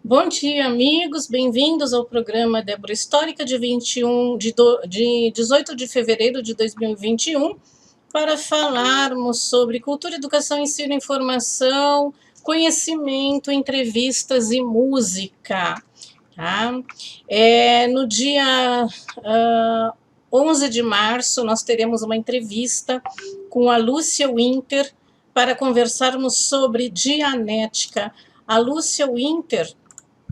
Bom dia, amigos. Bem-vindos ao programa Débora Histórica de 18 de fevereiro de 2021, para falarmos sobre cultura, educação, ensino, informação, conhecimento, entrevistas e música. Tá? No dia 11 de março, nós teremos uma entrevista com a Lúcia Winter para conversarmos sobre Dianética. A Lúcia Winter,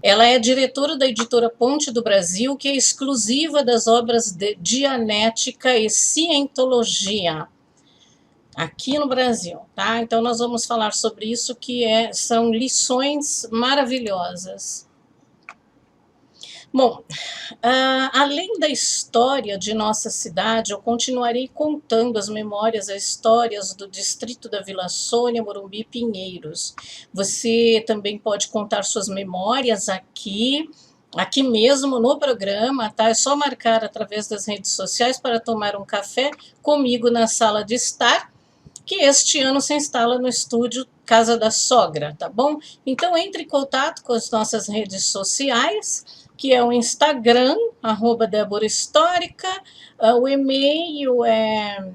ela é diretora da editora Ponte do Brasil, que é exclusiva das obras de Dianética e Cientologia aqui no Brasil, tá? Então nós vamos falar sobre isso, são lições maravilhosas. Bom, além da história de nossa cidade, eu continuarei contando as memórias, as histórias do distrito da Vila Sônia, Morumbi e Pinheiros. Você também pode contar suas memórias aqui mesmo no programa, tá? É só marcar através das redes sociais para tomar um café comigo na sala de estar, que este ano se instala no estúdio Casa da Sogra, tá bom? Então entre em contato com as nossas redes sociais, que é o Instagram, @Débora Histórica, o e-mail é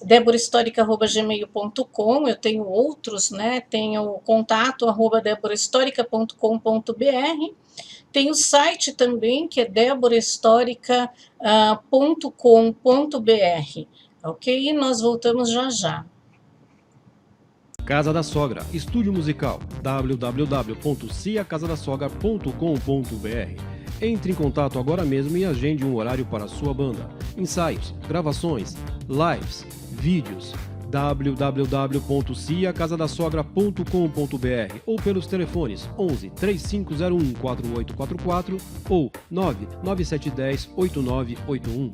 deborahistórica@gmail.com, eu tenho outros, né? Tenho o contato @deborahistórica.com.br, tem o site também, que é deborahistórica.com.br, ok? E nós voltamos já já. Casa da Sogra, estúdio musical, www.ciacasadasogra.com.br. Entre em contato agora mesmo e agende um horário para a sua banda. Ensaios, gravações, lives, vídeos, www.ciacasadasogra.com.br ou pelos telefones 11 3501 4844 ou 99710 8981.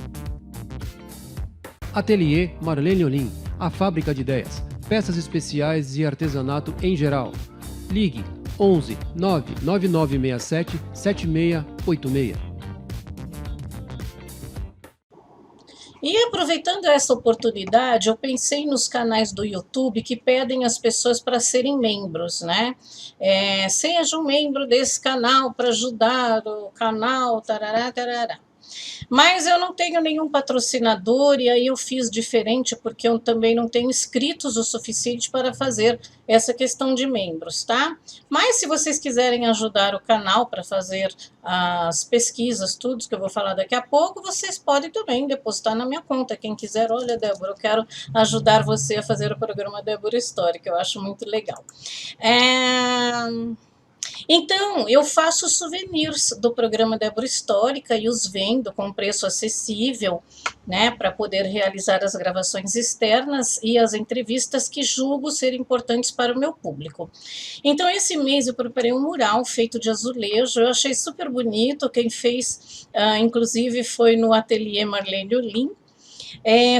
Ateliê Marlene Olim, a fábrica de ideias, peças especiais e artesanato em geral. Ligue 11 99967 7686. E aproveitando essa oportunidade, eu pensei nos canais do YouTube que pedem as pessoas para serem membros, né? Seja um membro desse canal para ajudar o canal, tarará, tarará. Mas eu não tenho nenhum patrocinador e aí eu fiz diferente, porque eu também não tenho inscritos o suficiente para fazer essa questão de membros, tá? Mas se vocês quiserem ajudar o canal para fazer as pesquisas, tudo que eu vou falar daqui a pouco, vocês podem também depositar na minha conta. Quem quiser, olha, Débora, eu quero ajudar você a fazer o programa Débora Histórica, eu acho muito legal. Então, eu faço souvenirs do programa Débora Histórica e os vendo com preço acessível, né, para poder realizar as gravações externas e as entrevistas que julgo ser importantes para o meu público. Então, esse mês eu preparei um mural feito de azulejo, eu achei super bonito, quem fez, inclusive, foi no ateliê Marlene Olim,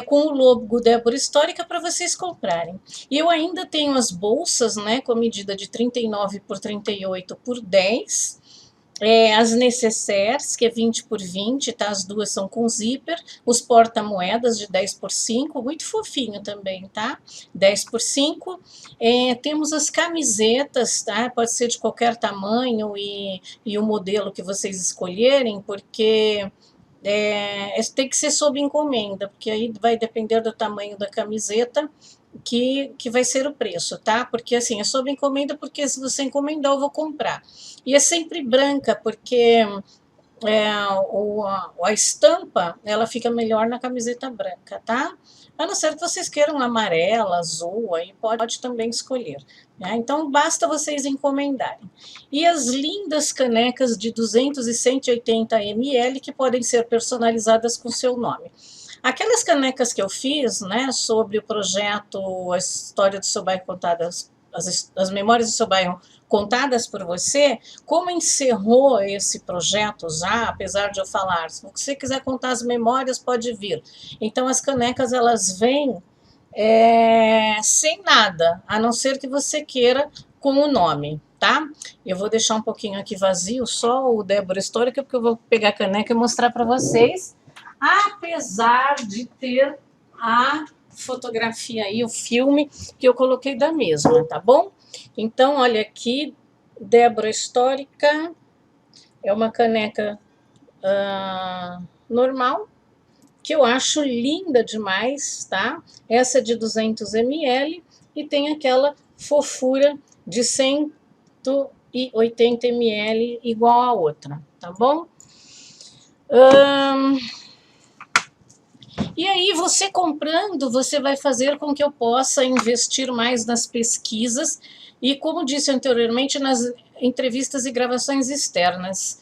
com o logo Débora Histórica para vocês comprarem. E eu ainda tenho as bolsas, né, com a medida de 39 por 38 por 10, as necessaires, que é 20 por 20, tá? As duas são com zíper, os porta-moedas de 10 por 5, muito fofinho também, tá? 10 por 5. Temos as camisetas, tá? Pode ser de qualquer tamanho e o modelo que vocês escolherem, porque tem que ser sob encomenda, porque aí vai depender do tamanho da camiseta que vai ser o preço, tá? Porque assim, é sob encomenda, porque se você encomendar eu vou comprar. E é sempre branca, porque a estampa, ela fica melhor na camiseta branca, tá? A não ser que vocês queiram amarela, azul, aí pode também escolher, né? Então, basta vocês encomendarem. E as lindas canecas de 200 e 180 ml, que podem ser personalizadas com seu nome. Aquelas canecas que eu fiz, né, sobre o projeto A História do Seu Bairro Contadas, as Memórias do Seu Bairro Contadas por Você, como encerrou esse projeto já, apesar de eu falar, se você quiser contar as memórias, pode vir. Então, as canecas, elas vêm sem nada, a não ser que você queira com o nome, tá? Eu vou deixar um pouquinho aqui vazio, só o Débora Histórica, porque eu vou pegar a caneca e mostrar para vocês, apesar de ter a fotografia aí, o filme que eu coloquei da mesma, tá bom? Então, olha aqui, Débora Histórica, é uma caneca normal, que eu acho linda demais, tá? Essa de 200 ml e tem aquela fofura de 180 ml igual a outra, tá bom? E aí, você comprando, você vai fazer com que eu possa investir mais nas pesquisas e, como disse anteriormente, nas entrevistas e gravações externas.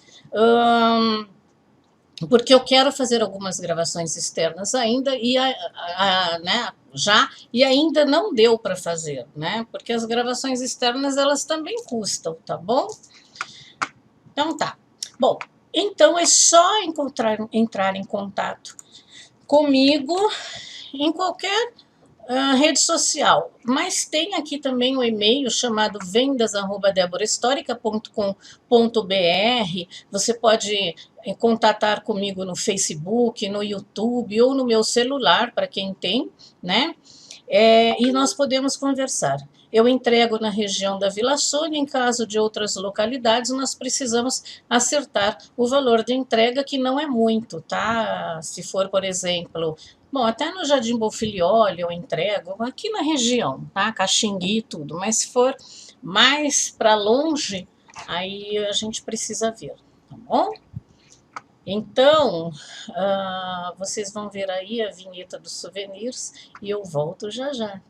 Porque eu quero fazer algumas gravações externas ainda e né, já e ainda não deu para fazer, né? Porque as gravações externas elas também custam, tá bom? Então tá. Bom, então é só entrar em contato comigo em qualquer rede social, mas tem aqui também um e-mail chamado vendas@deborahistorica.com.br. Você pode contatar comigo no Facebook, no YouTube ou no meu celular, para quem tem, né? E nós podemos conversar. Eu entrego na região da Vila Sônia, em caso de outras localidades, nós precisamos acertar o valor de entrega, que não é muito, tá? Se for, por exemplo, bom, até no Jardim Bonfilioli eu entrego, aqui na região, tá? Caxingui e tudo, mas se for mais para longe, aí a gente precisa ver, tá bom? Então, vocês vão ver aí a vinheta dos souvenirs e eu volto já já.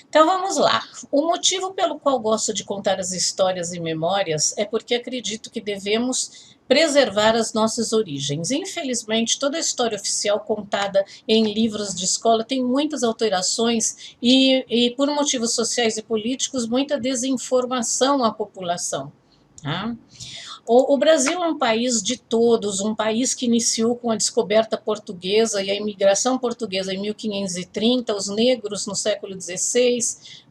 Então vamos lá. O motivo pelo qual gosto de contar as histórias e memórias é porque acredito que devemos preservar as nossas origens. Infelizmente, toda a história oficial contada em livros de escola tem muitas alterações e por motivos sociais e políticos, muita desinformação à população. Tá? O Brasil é um país de todos, um país que iniciou com a descoberta portuguesa e a imigração portuguesa em 1530, os negros no século XVI,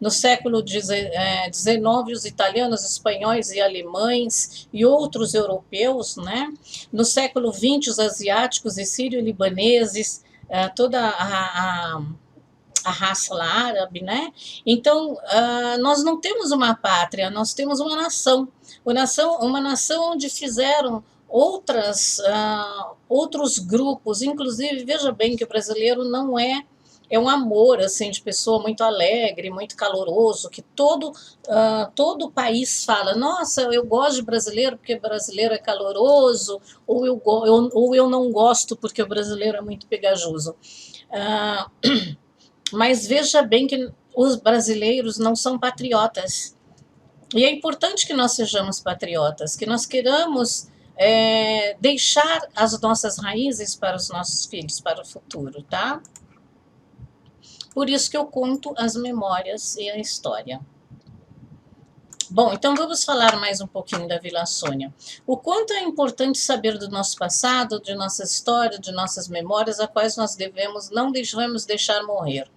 no século XIX, os italianos, espanhóis e alemães e outros europeus, né? No século XX, os asiáticos e sírio-libaneses, toda a raça árabe, né? Então, nós não temos uma pátria, nós temos uma nação. Uma nação onde fizeram outros grupos, inclusive, veja bem que o brasileiro não é um amor assim de pessoa muito alegre, muito caloroso, que todo o país fala, nossa, eu gosto de brasileiro porque brasileiro é caloroso, ou eu não gosto porque o brasileiro é muito pegajoso. Mas veja bem que os brasileiros não são patriotas. E é importante que nós sejamos patriotas, que nós queiramos deixar as nossas raízes para os nossos filhos, para o futuro, tá? Por isso que eu conto as memórias e a história. Bom, então vamos falar mais um pouquinho da Vila Sônia. O quanto é importante saber do nosso passado, de nossa história, de nossas memórias, a quais nós não devemos deixar morrer.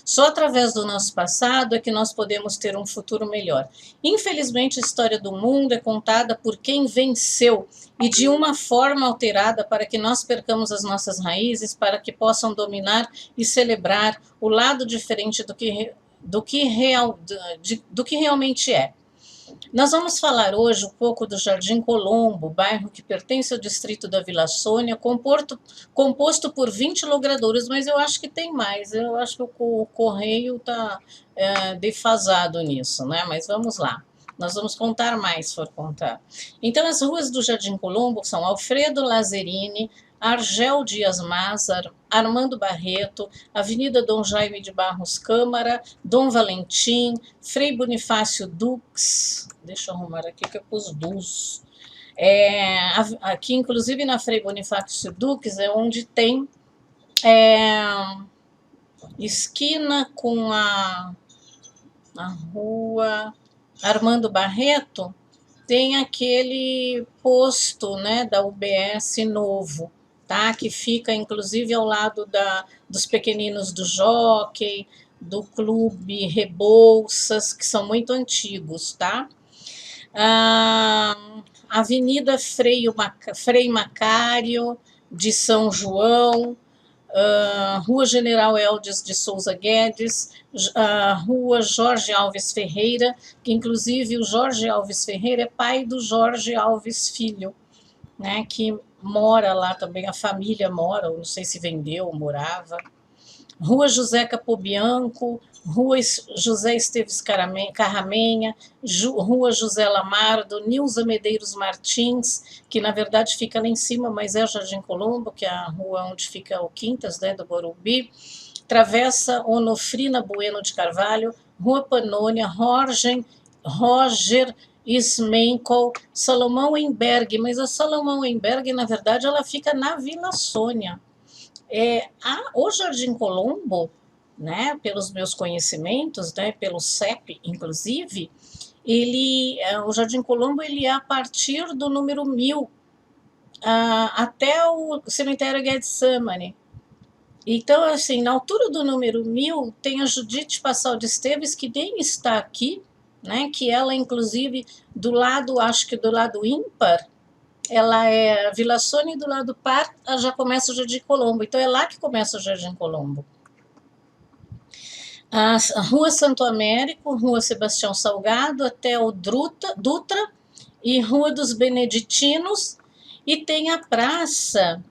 Só através do nosso passado é que nós podemos ter um futuro melhor. Infelizmente, a história do mundo é contada por quem venceu e de uma forma alterada para que nós percamos as nossas raízes, para que possam dominar e celebrar o lado diferente do que realmente é. Nós vamos falar hoje um pouco do Jardim Colombo, bairro que pertence ao distrito da Vila Sônia, composto por 20 logradouros, mas eu acho que tem mais, eu acho que o correio está defasado nisso, né? Mas vamos lá. Nós vamos contar mais, se for contar. Então, as ruas do Jardim Colombo são Alfredo Lazzarini, Argel Dias Mazar, Armando Barreto, Avenida Dom Jaime de Barros Câmara, Dom Valentim, Frei Bonifácio Dux, deixa eu arrumar aqui que eu pus Dux. Aqui, inclusive, na Frei Bonifácio Dux, é onde tem esquina com a rua Armando Barreto, tem aquele posto, né, da UBS novo, tá? Que fica, inclusive, ao lado dos pequeninos do Jockey, do Clube Rebouças, que são muito antigos, tá? Avenida Frei Macário, de São João, Rua General Eldes de Souza Guedes, Rua Jorge Alves Ferreira, que inclusive o Jorge Alves Ferreira é pai do Jorge Alves Filho, né, que mora lá também, a família mora, não sei se vendeu ou morava. Rua José Capobianco, Rua José Esteves Carramenha, Rua José Lamardo, Nilza Medeiros Martins, que na verdade fica lá em cima, mas é Jardim Colombo, que é a rua onde fica o Quintas, né, do Morumbi. Travessa Onofrina Bueno de Carvalho, Rua Panônia, Roger Smenkel, Salomão Emberg, mas a Salomão Emberg, na verdade, ela fica na Vila Sônia. O Jardim Colombo, né, pelos meus conhecimentos, né, pelo CEP, inclusive, o Jardim Colombo ele é a partir do número 1000 até o cemitério Getsemane. Então, assim, na altura do número 1000, tem a Judite Passal de Esteves, que nem está aqui, né, que ela, inclusive, do lado, acho que do lado ímpar, ela é a Vila Sônia e do lado par já começa o Jardim Colombo. Então é lá que começa o Jardim Colombo. A Rua Santo Américo, Rua Sebastião Salgado, até o Dutra e Rua dos Beneditinos. E tem a praça.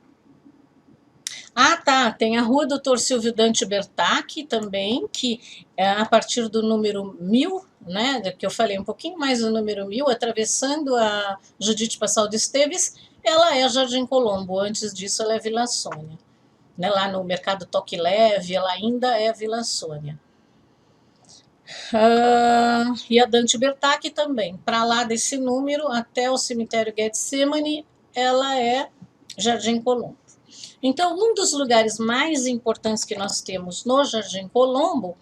Tem a Rua Doutor Silvio Dante Bertacchi também, que é a partir do número 1000, né, que eu falei um pouquinho mais do número 1000, atravessando a Judite Passal de Esteves, ela é Jardim Colombo, antes disso ela é Vila Sônia. Né, lá no Mercado Toque Leve, ela ainda é Vila Sônia. E a Dante Bertacchi também, para lá desse número, até o cemitério Getsemane, ela é Jardim Colombo. Então, um dos lugares mais importantes que nós temos no Jardim Colombo,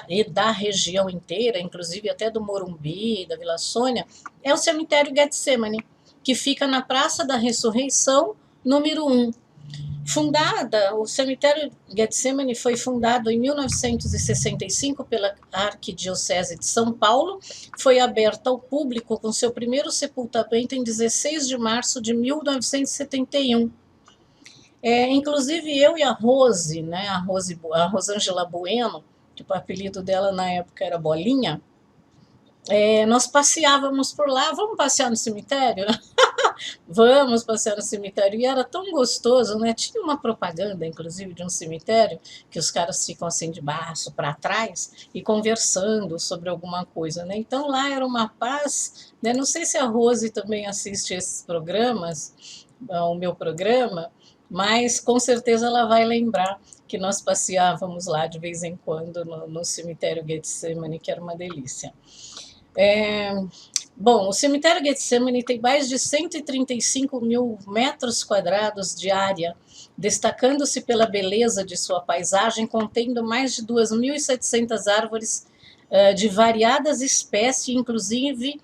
e da região inteira, inclusive até do Morumbi, da Vila Sônia, é o cemitério Getsemane, que fica na Praça da Ressurreição, número 1. O cemitério Getsemane foi fundado em 1965 pela Arquidiocese de São Paulo, foi aberto ao público com seu primeiro sepultamento em 16 de março de 1971. Inclusive eu e a Rose, né, a Rosângela Bueno, que o apelido dela na época era Bolinha, nós passeávamos por lá. Vamos passear no cemitério? Vamos passear no cemitério. E era tão gostoso, né? Tinha uma propaganda, inclusive, de um cemitério, que os caras ficam assim de baixo para trás e conversando sobre alguma coisa, né? Então lá era uma paz, né? Não sei se a Rose também assiste esses programas, o meu programa, mas com certeza ela vai lembrar que nós passeávamos lá de vez em quando no cemitério Getsemane, que era uma delícia. Bom, o cemitério Getsemane tem mais de 135 mil metros quadrados de área, destacando-se pela beleza de sua paisagem, contendo mais de 2.700 árvores de variadas espécies, inclusive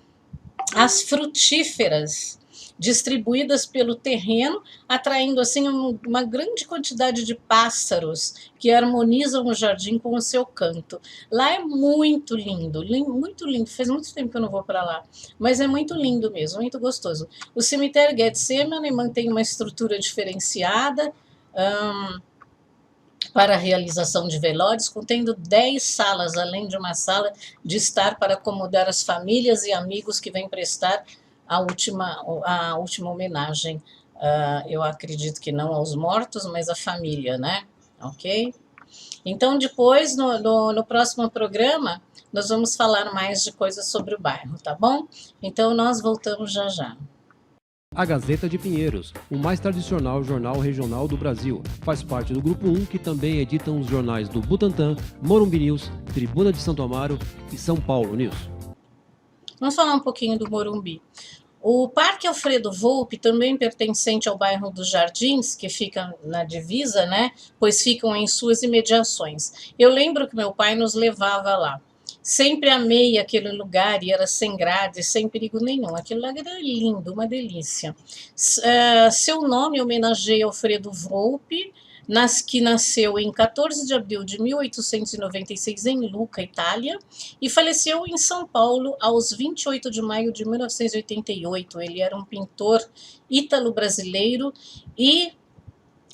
as frutíferas, distribuídas pelo terreno, atraindo assim uma grande quantidade de pássaros que harmonizam o jardim com o seu canto. Lá é muito lindo, muito lindo. Faz muito tempo que eu não vou para lá, mas é muito lindo mesmo, muito gostoso. O cemitério Getsemane mantém uma estrutura diferenciada para a realização de velórios, contendo 10 salas, além de uma sala de estar para acomodar as famílias e amigos que vêm prestar a última homenagem, eu acredito que não aos mortos, mas à família, né? Ok? Então, depois, no próximo programa, nós vamos falar mais de coisas sobre o bairro, tá bom? Então, nós voltamos já já. A Gazeta de Pinheiros, o mais tradicional jornal regional do Brasil. Faz parte do Grupo 1, que também editam os jornais do Butantã, Morumbi News, Tribuna de Santo Amaro e São Paulo News. Vamos falar um pouquinho do Morumbi. O Parque Alfredo Volpi, também pertencente ao bairro dos Jardins, que fica na divisa, né? Pois ficam em suas imediações. Eu lembro que meu pai nos levava lá. Sempre amei aquele lugar e era sem grade, sem perigo nenhum. Aquele lugar era lindo, uma delícia. Seu nome homenageia Alfredo Volpi, que nasceu em 14 de abril de 1896 em Lucca, Itália, e faleceu em São Paulo aos 28 de maio de 1988. Ele era um pintor ítalo-brasileiro e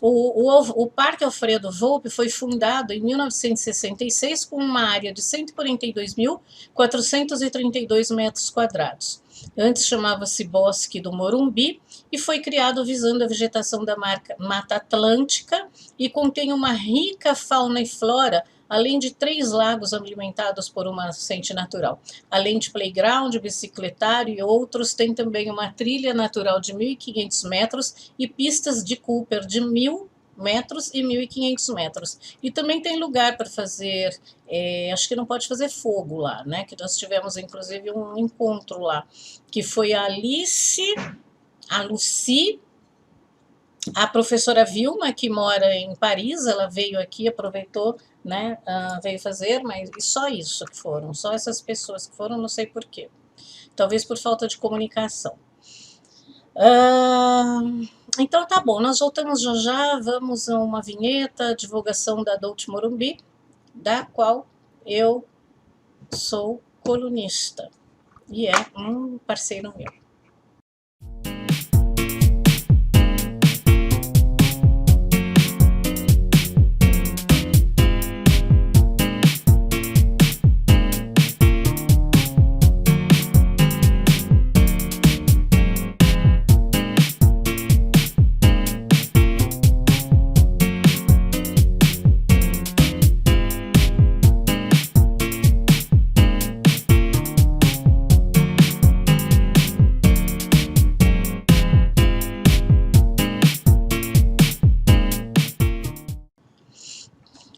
o Parque Alfredo Volpi foi fundado em 1966 com uma área de 142.432 metros quadrados. Antes chamava-se Bosque do Morumbi e foi criado visando a vegetação da Mata Atlântica e contém uma rica fauna e flora, além de 3 lagos alimentados por uma nascente natural. Além de playground, bicicletário e outros, tem também uma trilha natural de 1.500 metros e pistas de Cooper de 1.000 metros e 1.500 metros. E também tem lugar para fazer, acho que não pode fazer fogo lá, né? Que nós tivemos, inclusive, um encontro lá, que foi a Lucy, a professora Vilma, que mora em Paris, ela veio aqui, aproveitou, né, veio fazer, mas só isso que foram, só essas pessoas que foram, não sei por quê. Talvez por falta de comunicação. Então tá bom, nós voltamos já já, vamos a uma vinheta, divulgação da Dolce Morumbi, da qual eu sou colunista, e é um parceiro meu.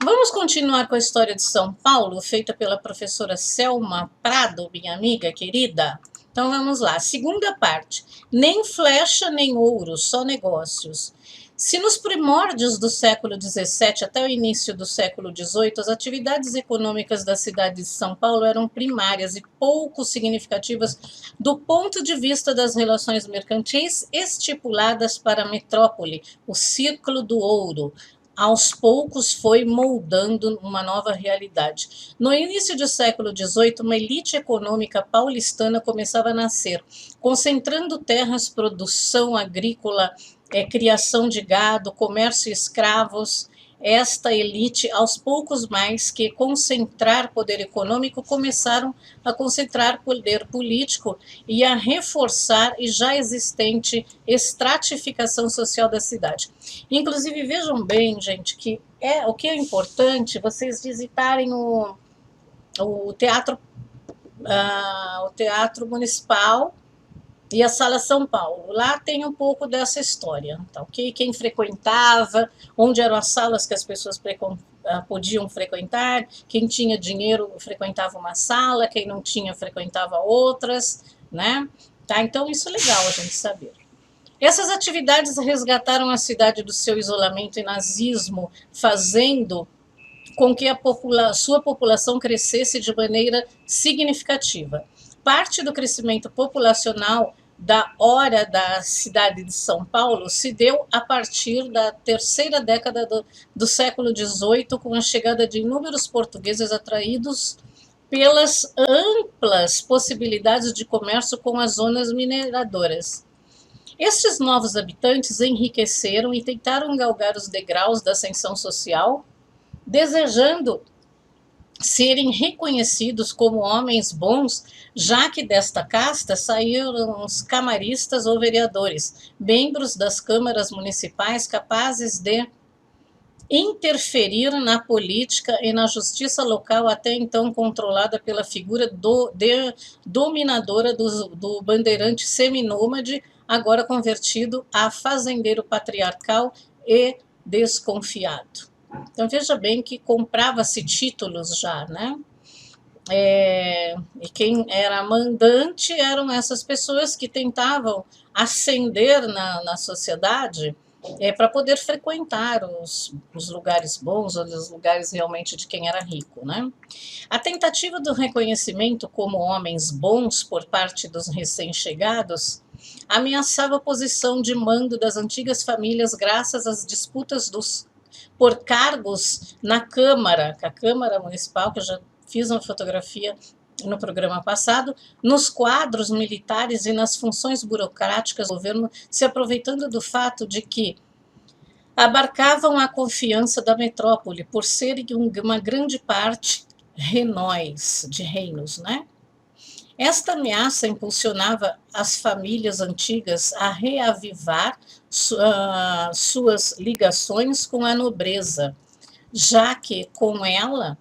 Vamos continuar com a história de São Paulo, feita pela professora Selma Prado, minha amiga querida. Então vamos lá, segunda parte. Nem flecha nem ouro, só negócios. Se nos primórdios do século XVII até o início do século XVIII, as atividades econômicas da cidade de São Paulo eram primárias e pouco significativas do ponto de vista das relações mercantis estipuladas para a metrópole, o Círculo do Ouro, aos poucos foi moldando uma nova realidade. No início do século XVIII, uma elite econômica paulistana começava a nascer, concentrando terras, produção agrícola, criação de gado, comércio escravos. Esta elite, aos poucos mais que concentrar poder econômico, começaram a concentrar poder político e a reforçar a já existente estratificação social da cidade. Inclusive, vejam bem, gente, que o que é importante vocês visitarem o teatro municipal e a Sala São Paulo. Lá tem um pouco dessa história, tá, ok? Quem frequentava, onde eram as salas que as pessoas podiam frequentar, quem tinha dinheiro frequentava uma sala, quem não tinha frequentava outras, né? Tá? Então isso é legal a gente saber. Essas atividades resgataram a cidade do seu isolamento e nazismo, fazendo com que sua população crescesse de maneira significativa. Parte do crescimento populacional da hora da cidade de São Paulo se deu a partir da terceira década do século XVIII, com a chegada de inúmeros portugueses atraídos pelas amplas possibilidades de comércio com as zonas mineradoras. Estes novos habitantes enriqueceram e tentaram galgar os degraus da ascensão social, desejando serem reconhecidos como homens bons, já que desta casta saíram os camaristas ou vereadores, membros das câmaras municipais capazes de interferir na política e na justiça local, até então controlada pela figura dominadora do bandeirante seminômade, agora convertido a fazendeiro patriarcal e desconfiado. Então, veja bem que comprava-se títulos já, né? E quem era mandante eram essas pessoas que tentavam ascender na sociedade, para poder frequentar os lugares bons, ou os lugares realmente de quem era rico, né? A tentativa do reconhecimento como homens bons por parte dos recém-chegados ameaçava a posição de mando das antigas famílias graças às disputas por cargos na Câmara, a Câmara Municipal, que eu já fiz uma fotografia no programa passado, nos quadros militares e nas funções burocráticas do governo, se aproveitando do fato de que abarcavam a confiança da metrópole, por serem uma grande parte renóis, de reinos, né? Esta ameaça impulsionava as famílias antigas a reavivar suas ligações com a nobreza, já que com ela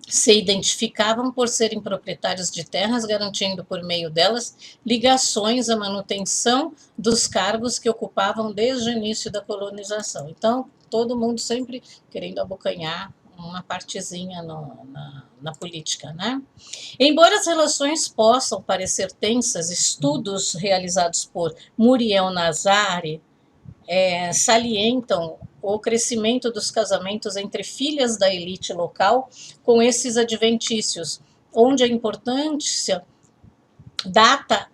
se identificavam por serem proprietários de terras, garantindo por meio delas ligações à manutenção dos cargos que ocupavam desde o início da colonização. Então, todo mundo sempre querendo abocanhar uma partezinha na política, né? Embora as relações possam parecer tensas, estudos realizados por Muriel Nazari salientam o crescimento dos casamentos entre filhas da elite local com esses adventícios, onde a importância dada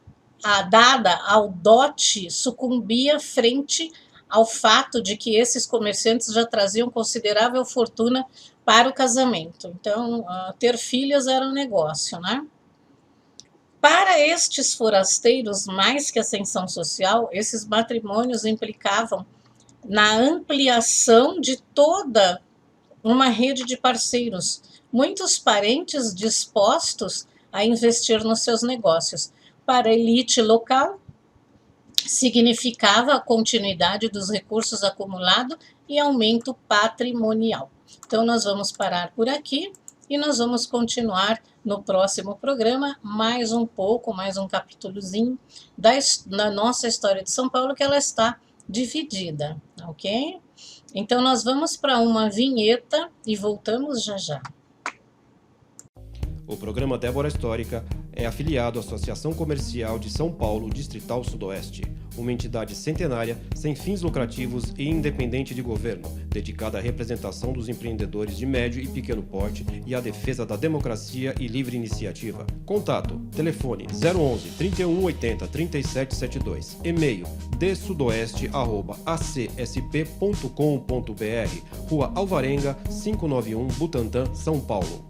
ao dote sucumbia frente ao fato de que esses comerciantes já traziam considerável fortuna para o casamento. Então, ter filhas era um negócio, né? Para estes forasteiros, mais que ascensão social, esses matrimônios implicavam na ampliação de toda uma rede de parceiros, muitos parentes dispostos a investir nos seus negócios. Para a elite local, significava a continuidade dos recursos acumulados e aumento patrimonial. Então, nós vamos parar por aqui e nós vamos continuar no próximo programa mais um capítulozinho da nossa história de São Paulo, que ela está dividida, ok? Então, nós vamos para uma vinheta e voltamos já já. O programa Débora Histórica é afiliado à Associação Comercial de São Paulo, Distrital Sudoeste, uma entidade centenária, sem fins lucrativos e independente de governo, dedicada à representação dos empreendedores de médio e pequeno porte e à defesa da democracia e livre iniciativa. Contato: telefone 011 31 80 37 72, e-mail dsudoeste@acsp.com.br, Rua Alvarenga, 591, Butantã, São Paulo.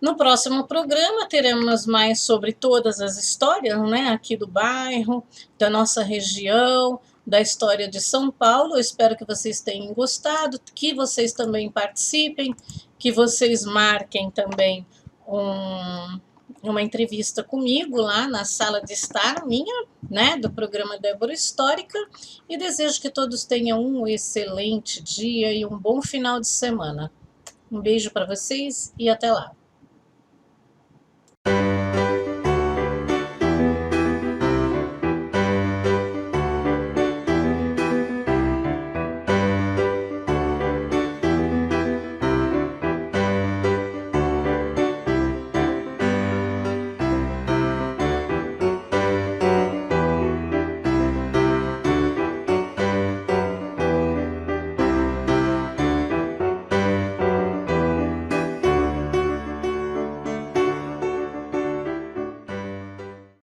No próximo programa teremos mais sobre todas as histórias, né, aqui do bairro, da nossa região, da história de São Paulo. Eu espero que vocês tenham gostado, que vocês também participem, que vocês marquem também uma entrevista comigo lá na sala de estar minha, né, do programa Débora Histórica, e desejo que todos tenham um excelente dia e um bom final de semana. Um beijo para vocês e até lá.